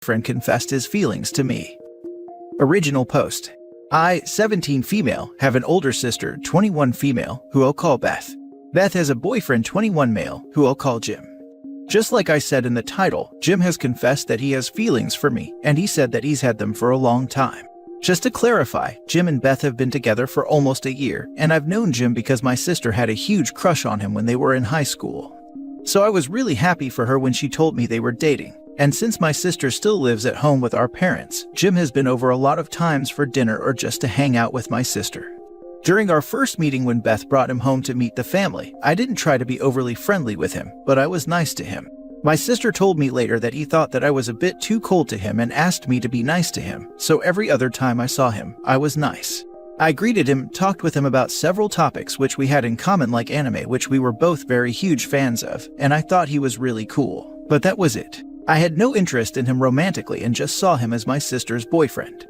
friend confessed his feelings to me. Original post. I, 17 female, have an older sister, 21 female, who I'll call Beth. Beth has a boyfriend, 21 male, who I'll call Jim. Just like I said in the title, Jim has confessed that he has feelings for me, and he said that he's had them for a long time. Just to clarify, Jim and Beth have been together for almost a year, and I've known Jim because my sister had a huge crush on him when they were in high school. So I was really happy for her when she told me they were dating. And since my sister still lives at home with our parents, Jim has been over a lot of times for dinner or just to hang out with my sister. During our first meeting when Beth brought him home to meet the family, I didn't try to be overly friendly with him, but I was nice to him. My sister told me later that he thought that I was a bit too cold to him and asked me to be nice to him, so every other time I saw him, I was nice. I greeted him, talked with him about several topics which we had in common like anime, which we were both very huge fans of, and I thought he was really cool. But that was it. I had no interest in him romantically and just saw him as my sister's boyfriend.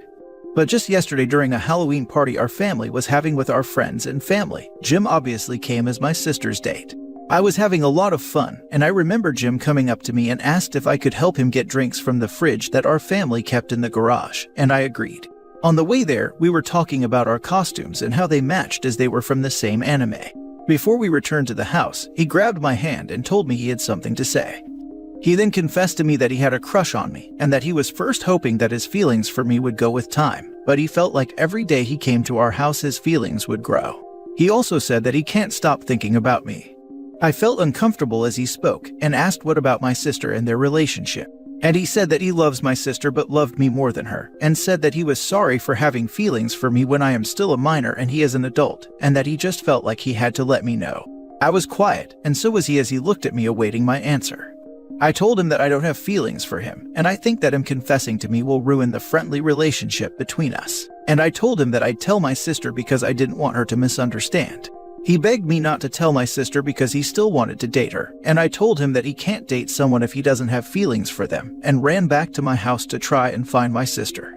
But just yesterday during a Halloween party our family was having with our friends and family, Jim obviously came as my sister's date. I was having a lot of fun, and I remember Jim coming up to me and asked if I could help him get drinks from the fridge that our family kept in the garage, and I agreed. On the way there, we were talking about our costumes and how they matched as they were from the same anime. Before we returned to the house, he grabbed my hand and told me he had something to say. He then confessed to me that he had a crush on me and that he was first hoping that his feelings for me would go with time, but he felt like every day he came to our house his feelings would grow. He also said that he can't stop thinking about me. I felt uncomfortable as he spoke and asked what about my sister and their relationship. And he said that he loves my sister but loved me more than her, and said that he was sorry for having feelings for me when I am still a minor and he is an adult, and that he just felt like he had to let me know. I was quiet, and so was he as he looked at me awaiting my answer. I told him that I don't have feelings for him, and I think that him confessing to me will ruin the friendly relationship between us. And I told him that I'd tell my sister because I didn't want her to misunderstand. He begged me not to tell my sister because he still wanted to date her, and I told him that he can't date someone if he doesn't have feelings for them, and ran back to my house to try and find my sister.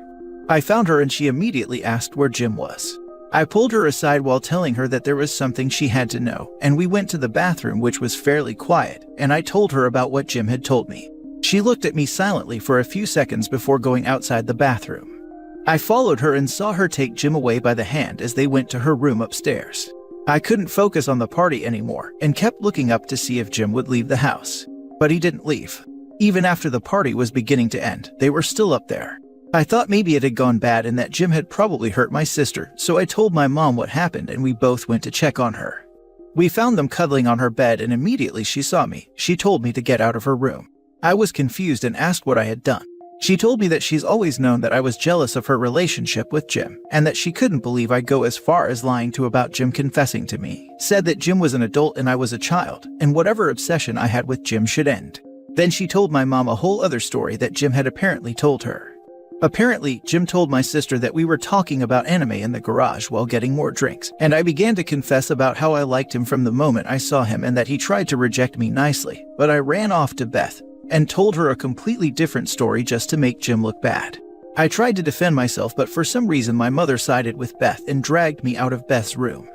I found her and she immediately asked where Jim was. I pulled her aside while telling her that there was something she had to know, and we went to the bathroom, which was fairly quiet, and I told her about what Jim had told me. She looked at me silently for a few seconds before going outside the bathroom. I followed her and saw her take Jim away by the hand as they went to her room upstairs. I couldn't focus on the party anymore and kept looking up to see if Jim would leave the house. But he didn't leave. Even after the party was beginning to end, they were still up there. I thought maybe it had gone bad and that Jim had probably hurt my sister, so I told my mom what happened and we both went to check on her. We found them cuddling on her bed and immediately she saw me. She told me to get out of her room. I was confused and asked what I had done. She told me that she's always known that I was jealous of her relationship with Jim, and that she couldn't believe I'd go as far as lying to about Jim confessing to me. Said that Jim was an adult and I was a child, and whatever obsession I had with Jim should end. Then she told my mom a whole other story that Jim had apparently told her. Apparently, Jim told my sister that we were talking about anime in the garage while getting more drinks, and I began to confess about how I liked him from the moment I saw him and that he tried to reject me nicely, but I ran off to Beth and told her a completely different story just to make Jim look bad. I tried to defend myself, but for some reason my mother sided with Beth and dragged me out of Beth's room.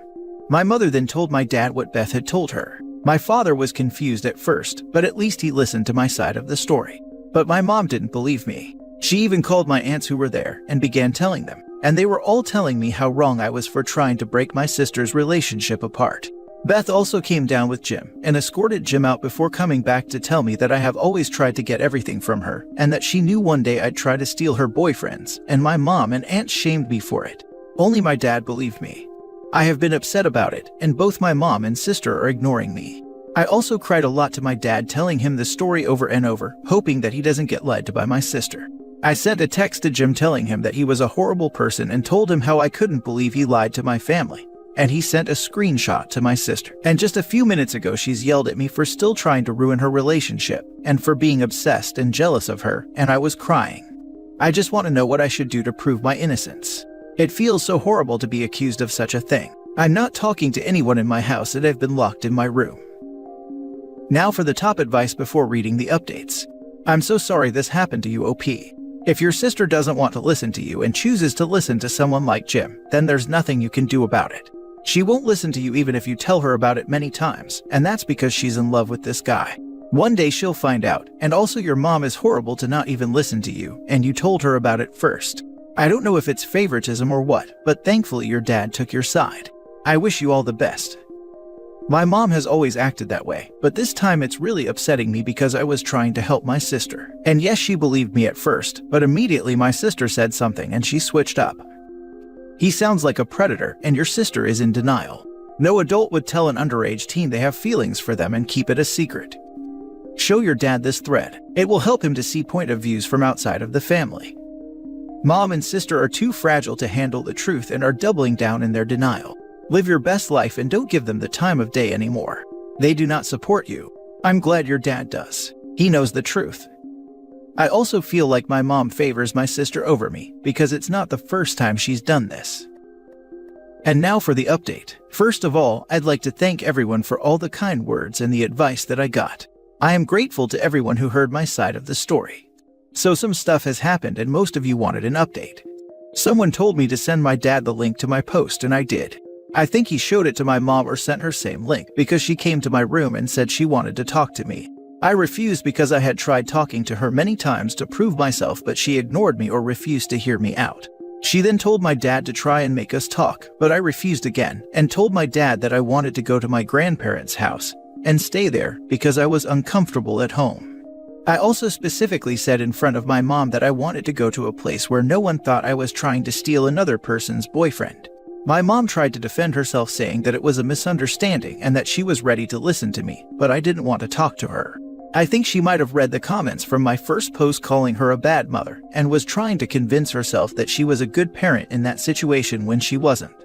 My mother then told my dad what Beth had told her. My father was confused at first, but at least he listened to my side of the story. But my mom didn't believe me. She even called my aunts who were there and began telling them, and they were all telling me how wrong I was for trying to break my sister's relationship apart. Beth also came down with Jim and escorted Jim out before coming back to tell me that I have always tried to get everything from her and that she knew one day I'd try to steal her boyfriends, and my mom and aunt shamed me for it. Only my dad believed me. I have been upset about it, and both my mom and sister are ignoring me. I also cried a lot to my dad, telling him the story over and over, hoping that he doesn't get lied to by my sister. I sent a text to Jim telling him that he was a horrible person and told him how I couldn't believe he lied to my family. And he sent a screenshot to my sister. And just a few minutes ago she's yelled at me for still trying to ruin her relationship and for being obsessed and jealous of her, and I was crying. I just want to know what I should do to prove my innocence. It feels so horrible to be accused of such a thing. I'm not talking to anyone in my house and I've been locked in my room. Now for the top advice before reading the updates. I'm so sorry this happened to you, OP. If your sister doesn't want to listen to you and chooses to listen to someone like Jim, then there's nothing you can do about it. She won't listen to you even if you tell her about it many times, and that's because she's in love with this guy. One day she'll find out, and also your mom is horrible to not even listen to you, and you told her about it first. I don't know if it's favoritism or what, but thankfully your dad took your side. I wish you all the best. My mom has always acted that way, but this time it's really upsetting me because I was trying to help my sister. And yes, she believed me at first, but immediately my sister said something and she switched up. He sounds like a predator, and your sister is in denial. No adult would tell an underage teen they have feelings for them and keep it a secret. Show your dad this thread. It will help him to see point of views from outside of the family. Mom and sister are too fragile to handle the truth and are doubling down in their denial. Live your best life and don't give them the time of day anymore. They do not support you. I'm glad your dad does. He knows the truth. I also feel like my mom favors my sister over me because it's not the first time she's done this. And now for the update. First of all, I'd like to thank everyone for all the kind words and the advice that I got. I am grateful to everyone who heard my side of the story. So some stuff has happened and most of you wanted an update. Someone told me to send my dad the link to my post and I did. I think he showed it to my mom or sent her same link because she came to my room and said she wanted to talk to me. I refused because I had tried talking to her many times to prove myself, but she ignored me or refused to hear me out. She then told my dad to try and make us talk, but I refused again and told my dad that I wanted to go to my grandparents' house and stay there because I was uncomfortable at home. I also specifically said in front of my mom that I wanted to go to a place where no one thought I was trying to steal another person's boyfriend. My mom tried to defend herself, saying that it was a misunderstanding and that she was ready to listen to me, but I didn't want to talk to her. I think she might have read the comments from my first post calling her a bad mother and was trying to convince herself that she was a good parent in that situation when she wasn't.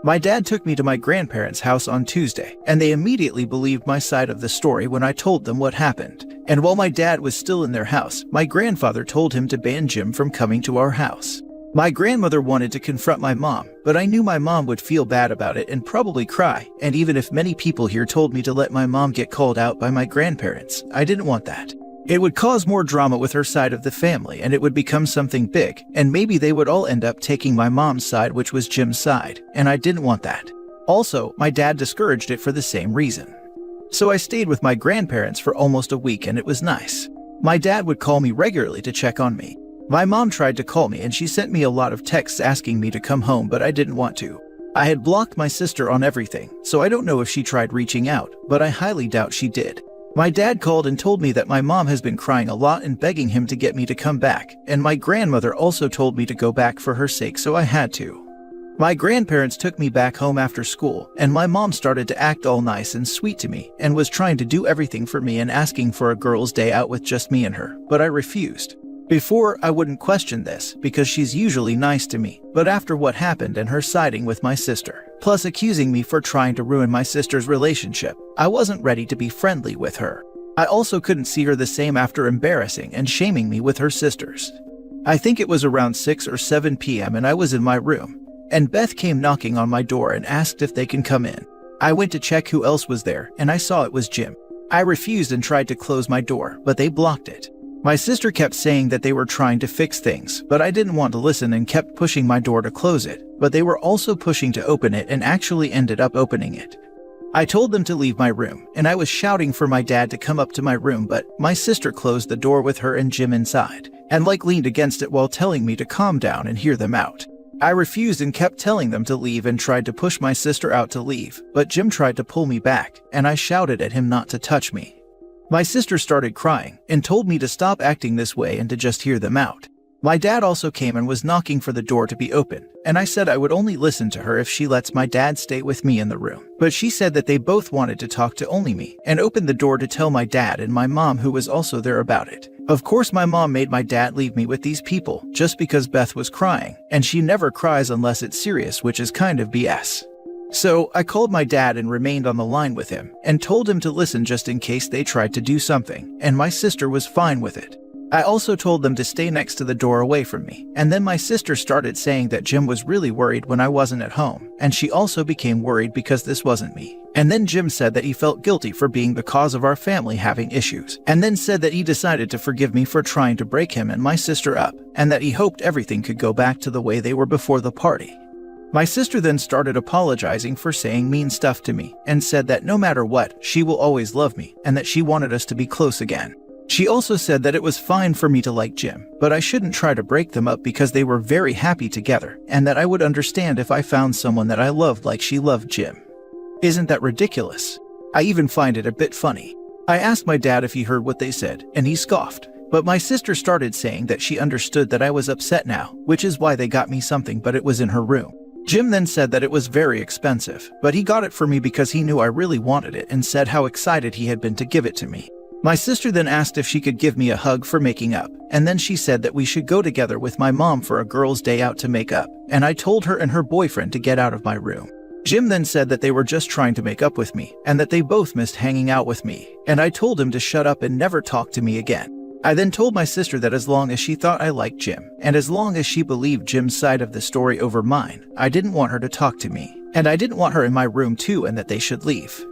My dad took me to my grandparents' house on Tuesday, and they immediately believed my side of the story when I told them what happened. And while my dad was still in their house, my grandfather told him to ban Jim from coming to our house. My grandmother wanted to confront my mom, but I knew my mom would feel bad about it and probably cry, and even if many people here told me to let my mom get called out by my grandparents, I didn't want that. It would cause more drama with her side of the family and it would become something big, and maybe they would all end up taking my mom's side, which was Jim's side, and I didn't want that. Also, my dad discouraged it for the same reason. So I stayed with my grandparents for almost a week and it was nice. My dad would call me regularly to check on me. My mom tried to call me and she sent me a lot of texts asking me to come home, but I didn't want to. I had blocked my sister on everything, so I don't know if she tried reaching out, but I highly doubt she did. My dad called and told me that my mom has been crying a lot and begging him to get me to come back, and my grandmother also told me to go back for her sake, so I had to. My grandparents took me back home after school, and my mom started to act all nice and sweet to me and was trying to do everything for me and asking for a girls' day out with just me and her, but I refused. Before, I wouldn't question this because she's usually nice to me, but after what happened and her siding with my sister, plus accusing me for trying to ruin my sister's relationship, I wasn't ready to be friendly with her. I also couldn't see her the same after embarrassing and shaming me with her sisters. I think it was around 6 or 7 p.m. and I was in my room, and Beth came knocking on my door and asked if they can come in. I went to check who else was there and I saw it was Jim. I refused and tried to close my door, but they blocked it. My sister kept saying that they were trying to fix things, but I didn't want to listen and kept pushing my door to close it, but they were also pushing to open it and actually ended up opening it. I told them to leave my room, and I was shouting for my dad to come up to my room, but my sister closed the door with her and Jim inside, and leaned against it while telling me to calm down and hear them out. I refused and kept telling them to leave and tried to push my sister out to leave, but Jim tried to pull me back, and I shouted at him not to touch me. My sister started crying and told me to stop acting this way and to just hear them out. My dad also came and was knocking for the door to be open, and I said I would only listen to her if she lets my dad stay with me in the room. But she said that they both wanted to talk to only me and opened the door to tell my dad and my mom, who was also there, about it. Of course, my mom made my dad leave me with these people just because Beth was crying, and she never cries unless it's serious, which is kind of BS. So I called my dad and remained on the line with him and told him to listen just in case they tried to do something, and my sister was fine with it. I also told them to stay next to the door away from me, and then my sister started saying that Jim was really worried when I wasn't at home, and she also became worried because this wasn't me. And then Jim said that he felt guilty for being the cause of our family having issues, and then said that he decided to forgive me for trying to break him and my sister up, and that he hoped everything could go back to the way they were before the party. My sister then started apologizing for saying mean stuff to me and said that no matter what, she will always love me and that she wanted us to be close again. She also said that it was fine for me to like Jim, but I shouldn't try to break them up because they were very happy together and that I would understand if I found someone that I loved like she loved Jim. Isn't that ridiculous? I even find it a bit funny. I asked my dad if he heard what they said, and he scoffed. But my sister started saying that she understood that I was upset now, which is why they got me something, but it was in her room. Jim then said that it was very expensive, but he got it for me because he knew I really wanted it and said how excited he had been to give it to me. My sister then asked if she could give me a hug for making up, and then she said that we should go together with my mom for a girls' day out to make up, and I told her and her boyfriend to get out of my room. Jim then said that they were just trying to make up with me, and that they both missed hanging out with me, and I told him to shut up and never talk to me again. I then told my sister that as long as she thought I liked Jim, and as long as she believed Jim's side of the story over mine, I didn't want her to talk to me, and I didn't want her in my room too and that they should leave.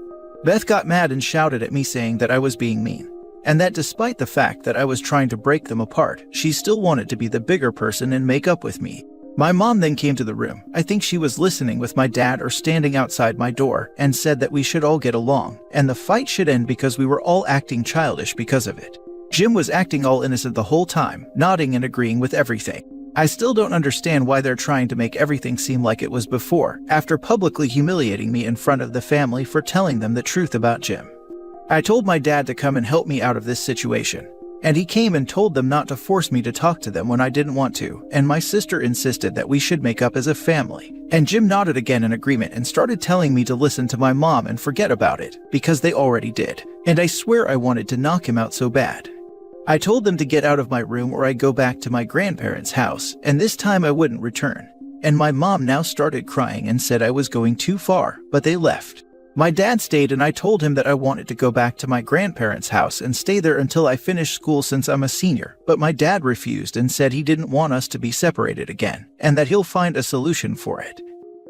Beth got mad and shouted at me saying that I was being mean, and that despite the fact that I was trying to break them apart, she still wanted to be the bigger person and make up with me. My mom then came to the room. I think she was listening with my dad or standing outside my door and said that we should all get along, and the fight should end because we were all acting childish because of it. Jim was acting all innocent the whole time, nodding and agreeing with everything. I still don't understand why they're trying to make everything seem like it was before, after publicly humiliating me in front of the family for telling them the truth about Jim. I told my dad to come and help me out of this situation, and he came and told them not to force me to talk to them when I didn't want to, and my sister insisted that we should make up as a family. And Jim nodded again in agreement and started telling me to listen to my mom and forget about it, because they already did, and I swear I wanted to knock him out so bad. I told them to get out of my room or I'd go back to my grandparents' house, and this time I wouldn't return. And my mom now started crying and said I was going too far, but they left. My dad stayed and I told him that I wanted to go back to my grandparents' house and stay there until I finished school since I'm a senior, but my dad refused and said he didn't want us to be separated again, and that he'll find a solution for it.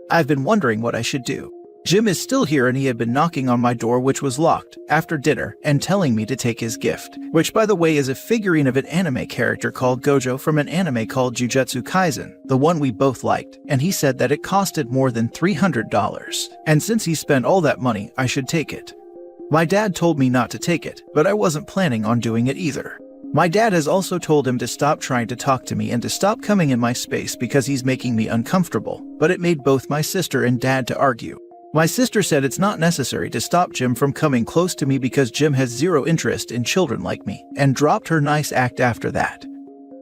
I've been wondering what I should do. Jim is still here and he had been knocking on my door, which was locked, after dinner and telling me to take his gift, which by the way is a figurine of an anime character called Gojo from an anime called Jujutsu Kaisen, the one we both liked, and he said that it costed more than $300, and since he spent all that money, I should take it. My dad told me not to take it, but I wasn't planning on doing it either. My dad has also told him to stop trying to talk to me and to stop coming in my space because he's making me uncomfortable, but it made both my sister and dad to argue. My sister said it's not necessary to stop Jim from coming close to me because Jim has zero interest in children like me, and dropped her nice act after that.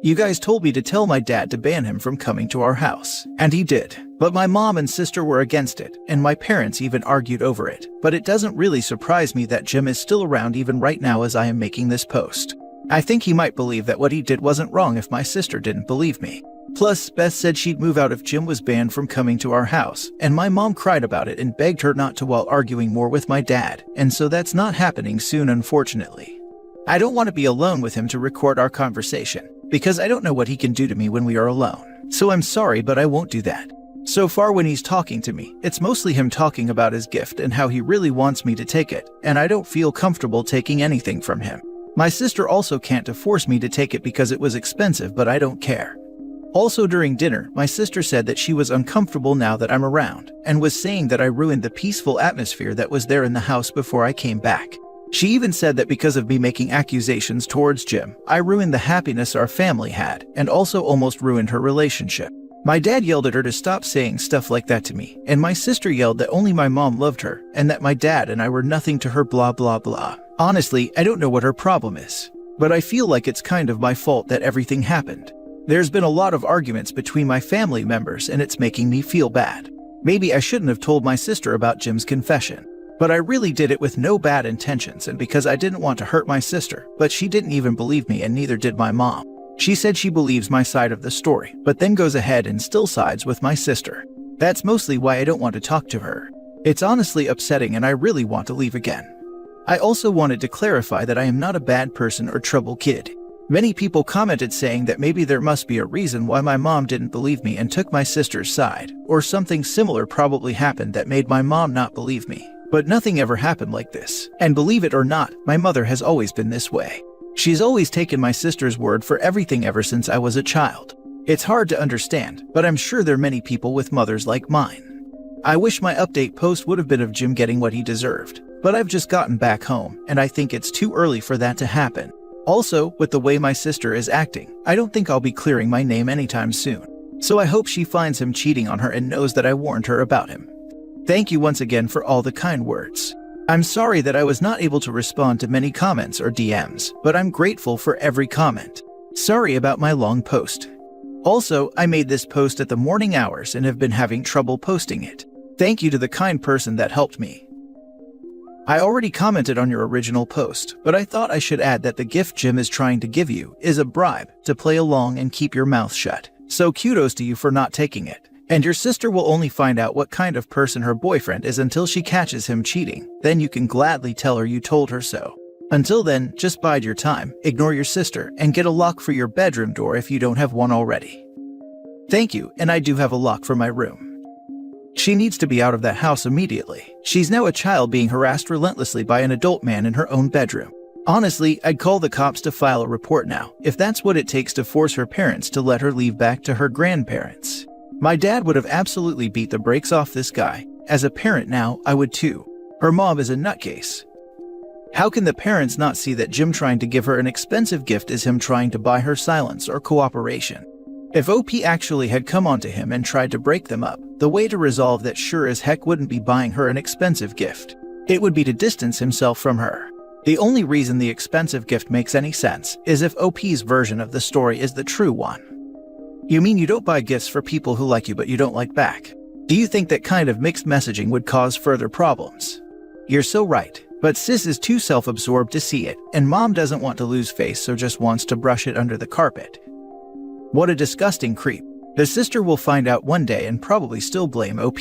You guys told me to tell my dad to ban him from coming to our house, and he did. But my mom and sister were against it, and my parents even argued over it. But it doesn't really surprise me that Jim is still around even right now as I am making this post. I think he might believe that what he did wasn't wrong if my sister didn't believe me. Plus, Beth said she'd move out if Jim was banned from coming to our house, and my mom cried about it and begged her not to while arguing more with my dad, and so that's not happening soon, unfortunately. I don't want to be alone with him to record our conversation, because I don't know what he can do to me when we are alone. So I'm sorry, but I won't do that. So far when he's talking to me, it's mostly him talking about his gift and how he really wants me to take it, and I don't feel comfortable taking anything from him. My sister also can't force me to take it because it was expensive, but I don't care. Also during dinner, my sister said that she was uncomfortable now that I'm around, and was saying that I ruined the peaceful atmosphere that was there in the house before I came back. She even said that because of me making accusations towards Jim, I ruined the happiness our family had, and also almost ruined her relationship. My dad yelled at her to stop saying stuff like that to me, and my sister yelled that only my mom loved her, and that my dad and I were nothing to her, blah blah blah. Honestly, I don't know what her problem is, but I feel like it's kind of my fault that everything happened. There's been a lot of arguments between my family members and it's making me feel bad. Maybe I shouldn't have told my sister about Jim's confession. But I really did it with no bad intentions and because I didn't want to hurt my sister, but she didn't even believe me and neither did my mom. She said she believes my side of the story, but then goes ahead and still sides with my sister. That's mostly why I don't want to talk to her. It's honestly upsetting and I really want to leave again. I also wanted to clarify that I am not a bad person or trouble kid. Many people commented saying that maybe there must be a reason why my mom didn't believe me and took my sister's side, or something similar probably happened that made my mom not believe me. But nothing ever happened like this. And believe it or not, my mother has always been this way. She's always taken my sister's word for everything ever since I was a child. It's hard to understand, but I'm sure there are many people with mothers like mine. I wish my update post would have been of Jim getting what he deserved, but I've just gotten back home, and I think it's too early for that to happen. Also, with the way my sister is acting, I don't think I'll be clearing my name anytime soon. So I hope she finds him cheating on her and knows that I warned her about him. Thank you once again for all the kind words. I'm sorry that I was not able to respond to many comments or DMs, but I'm grateful for every comment. Sorry about my long post. Also, I made this post at the morning hours and have been having trouble posting it. Thank you to the kind person that helped me. I already commented on your original post, but I thought I should add that the gift Jim is trying to give you is a bribe to play along and keep your mouth shut. So kudos to you for not taking it. And your sister will only find out what kind of person her boyfriend is until she catches him cheating. Then you can gladly tell her you told her so. Until then, just bide your time, ignore your sister, and get a lock for your bedroom door if you don't have one already. Thank you, and I do have a lock for my room. She needs to be out of that house immediately. She's now a child being harassed relentlessly by an adult man in her own bedroom. Honestly, I'd call the cops to file a report now, if that's what it takes to force her parents to let her leave back to her grandparents. My dad would have absolutely beat the brakes off this guy. As a parent now, I would too. Her mom is a nutcase. How can the parents not see that Jim trying to give her an expensive gift is him trying to buy her silence or cooperation? If OP actually had come onto him and tried to break them up, the way to resolve that sure as heck wouldn't be buying her an expensive gift. It would be to distance himself from her. The only reason the expensive gift makes any sense is if OP's version of the story is the true one. You mean you don't buy gifts for people who like you but you don't like back? Do you think that kind of mixed messaging would cause further problems? You're so right. But sis is too self-absorbed to see it, and mom doesn't want to lose face so just wants to brush it under the carpet. What a disgusting creep. The sister will find out one day and probably still blame OP.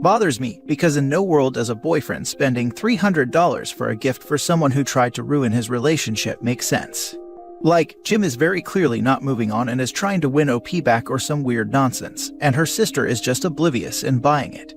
Bothers me because in no world does a boyfriend spending $300 for a gift for someone who tried to ruin his relationship make sense. Like, Jim is very clearly not moving on and is trying to win OP back or some weird nonsense, and her sister is just oblivious and buying it.